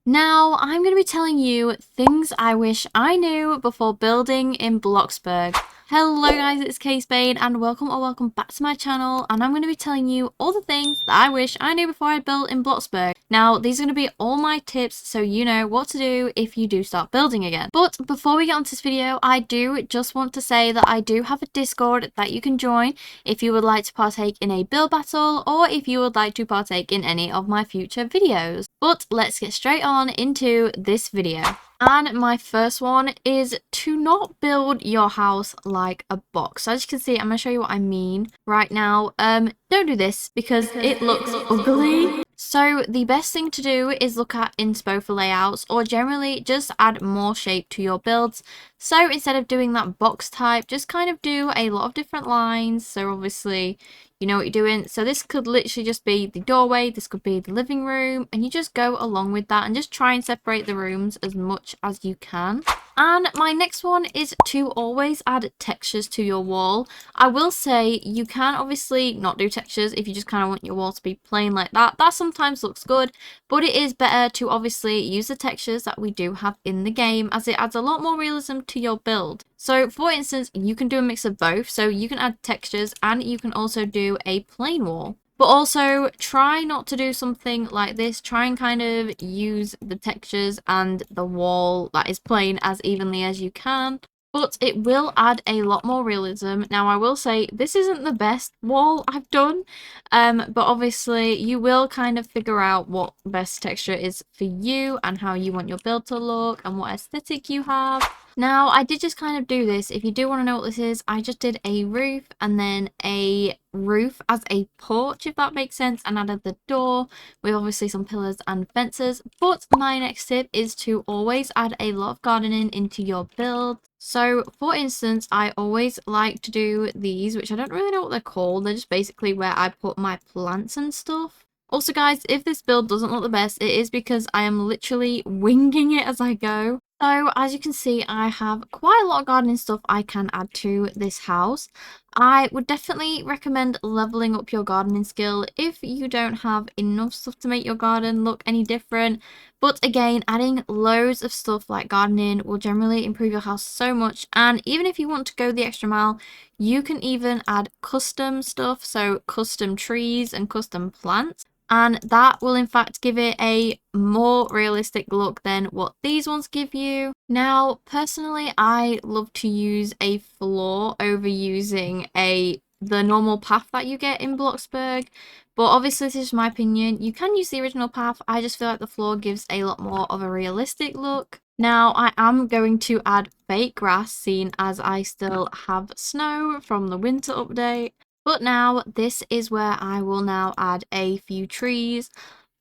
Now, I'm going to be telling you things I wish I knew before building in Bloxburg. Hello guys, it's K-Spade and welcome back to my channel, and I'm going to be telling you all the things that I wish I knew before I built in Bloxburg. Now, these are going to be all my tips so you know what to do if you do start building again. But before we get onto this video, I do just want to say that I do have a Discord that you can join if you would like to partake in a build battle or if you would like to partake in any of my future videos. But let's get straight on into this video. And my first one is to not build your house like a box. So as you can see, I'm going to show you what I mean right now. Don't do this because it looks ugly. So the best thing to do is look at inspo for layouts, or generally just add more shape to your builds. So instead of doing that box type, just kind of do a lot of different lines. So obviously you know what you're doing. So this could literally just be the doorway, this could be the living room, and you just go along with that and just try and separate the rooms as much as you can. And my next one is to always add textures to your wall. I will say you can obviously not do textures if you just kind of want your wall to be plain like that. That sometimes looks good, but it is better to obviously use the textures that we do have in the game, as it adds a lot more realism to your build. So for instance, you can do a mix of both. So you can add textures and you can also do a plain wall. But also try not to do something like this. Try and kind of use the textures and the wall that is plain as evenly as you can. But it will add a lot more realism. Now, I will say this isn't the best wall I've done. But obviously you will kind of figure out what the best texture is for you and how you want your build to look and what aesthetic you have. Now, I did just kind of do this. If you do want to know what this is, I just did a roof and then a roof as a porch, if that makes sense, and added the door with obviously some pillars and fences. But my next tip is to always add a lot of gardening into your build. So, for instance, I always like to do these, which I don't really know what they're called. They're just basically where I put my plants and stuff. Also, guys, if this build doesn't look the best, it is because I am literally winging it as I go. So as you can see, I have quite a lot of gardening stuff I can add to this house. I would definitely recommend leveling up your gardening skill if you don't have enough stuff to make your garden look any different. But again, adding loads of stuff like gardening will generally improve your house so much. And even if you want to go the extra mile, you can even add custom stuff, so custom trees and custom plants. And that will in fact give it a more realistic look than what these ones give you. Now, personally, I love to use a floor over using the normal path that you get in Bloxburg. But obviously, this is my opinion. You can use the original path. I just feel like the floor gives a lot more of a realistic look. Now, I am going to add fake grass, seeing as I still have snow from the winter update. But now, this is where I will now add a few trees.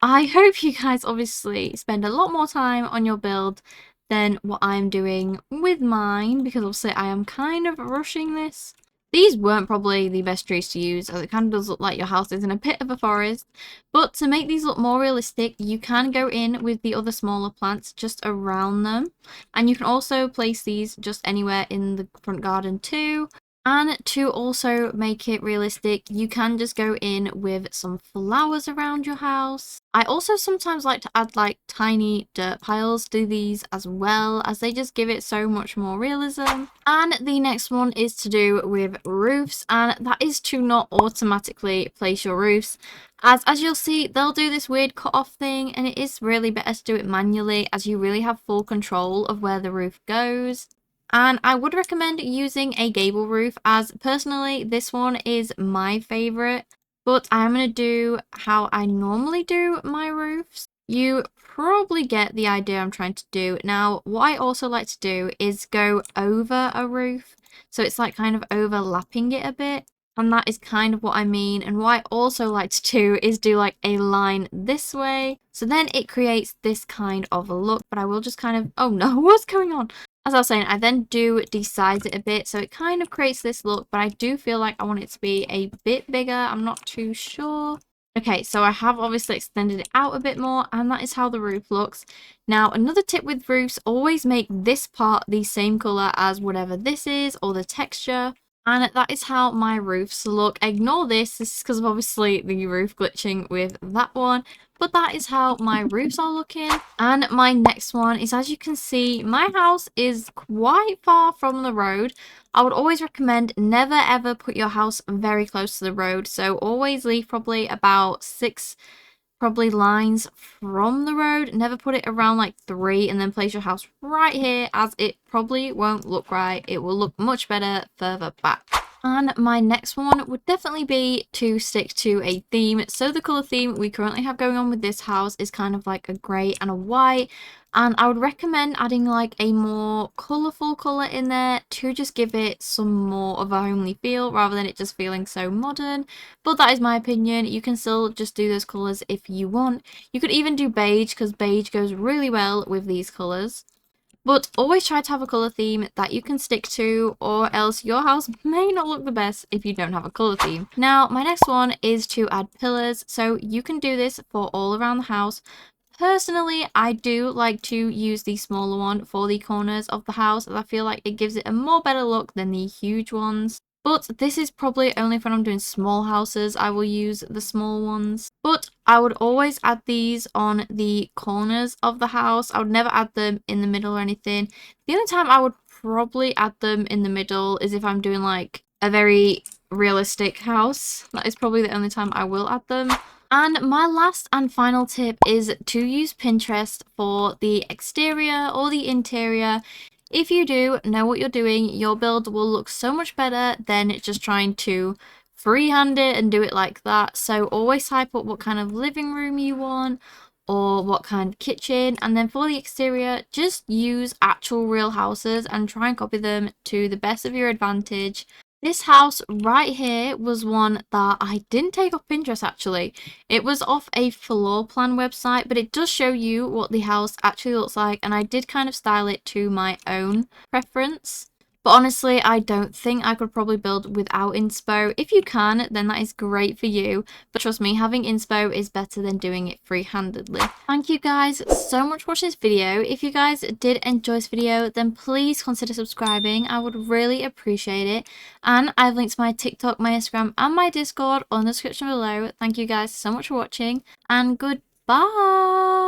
I hope you guys obviously spend a lot more time on your build than what I'm doing with mine, because obviously I am kind of rushing this. These weren't probably the best trees to use, as it kind of does look like your house is in a bit of a forest. But to make these look more realistic, you can go in with the other smaller plants just around them. And you can also place these just anywhere in the front garden too. And to also make it realistic, you can just go in with some flowers around your house. I also sometimes like to add like tiny dirt piles to these as well, as they just give it so much more realism. And the next one is to do with roofs, and that is to not automatically place your roofs. As you'll see, they'll do this weird cut off thing, and it is really better to do it manually, as you really have full control of where the roof goes. And I would recommend using a gable roof, as personally this one is my favourite. But I'm going to do how I normally do my roofs. You probably get the idea I'm trying to do. Now, what I also like to do is go over a roof. So it's like kind of overlapping it a bit. And that is kind of what I mean. And what I also like to do is do like a line this way. So then it creates this kind of a look. But I will just kind of... Oh no, what's going on? As I was saying, I then do desize it a bit, so it kind of creates this look, but I do feel like I want it to be a bit bigger. I'm not too sure. Okay, so I have obviously extended it out a bit more, and that is how the roof looks. Now, another tip with roofs, always make this part the same colour as whatever this is, or the texture. And that is how my roofs look. Ignore this. This is because of obviously the roof glitching with that one. But that is how my roofs are looking. And my next one is, as you can see, my house is quite far from the road. I would always recommend never ever put your house very close to the road. So always leave probably about 6 lines from the road. Never put it around like 3 and then place your house right here, as it probably won't look right. It will look much better further back. And my next one would definitely be to stick to a theme. So the colour theme we currently have going on with this house is kind of like a grey and a white. And I would recommend adding like a more colourful colour in there to just give it some more of a homely feel rather than it just feeling so modern. But that is my opinion. You can still just do those colours if you want. You could even do beige because beige goes really well with these colours. But always try to have a colour theme that you can stick to, or else your house may not look the best if you don't have a colour theme. Now, my next one is to add pillars. So you can do this for all around the house. Personally, I do like to use the smaller one for the corners of the house, as I feel like it gives it a more better look than the huge ones. But this is probably only when I'm doing small houses I will use the small ones. But I would always add these on the corners of the house. I would never add them in the middle or anything. The only time I would probably add them in the middle is if I'm doing like a very realistic house. That is probably the only time I will add them. And my last and final tip is to use Pinterest for the exterior or the interior. If you do know what you're doing, your build will look so much better than just trying to freehand it and do it like that. So always type up what kind of living room you want or what kind of kitchen. And then for the exterior, just use actual real houses and try and copy them to the best of your advantage. This house right here was one that I didn't take off Pinterest actually. It was off a floor plan website, but it does show you what the house actually looks like, and I did kind of style it to my own preference. But honestly, I don't think I could probably build without inspo. If you can, then that is great for you. But trust me, having inspo is better than doing it free-handedly. Thank you guys so much for watching this video. If you guys did enjoy this video, then please consider subscribing. I would really appreciate it. And I've linked my TikTok, my Instagram, and my Discord on the description below. Thank you guys so much for watching, and goodbye!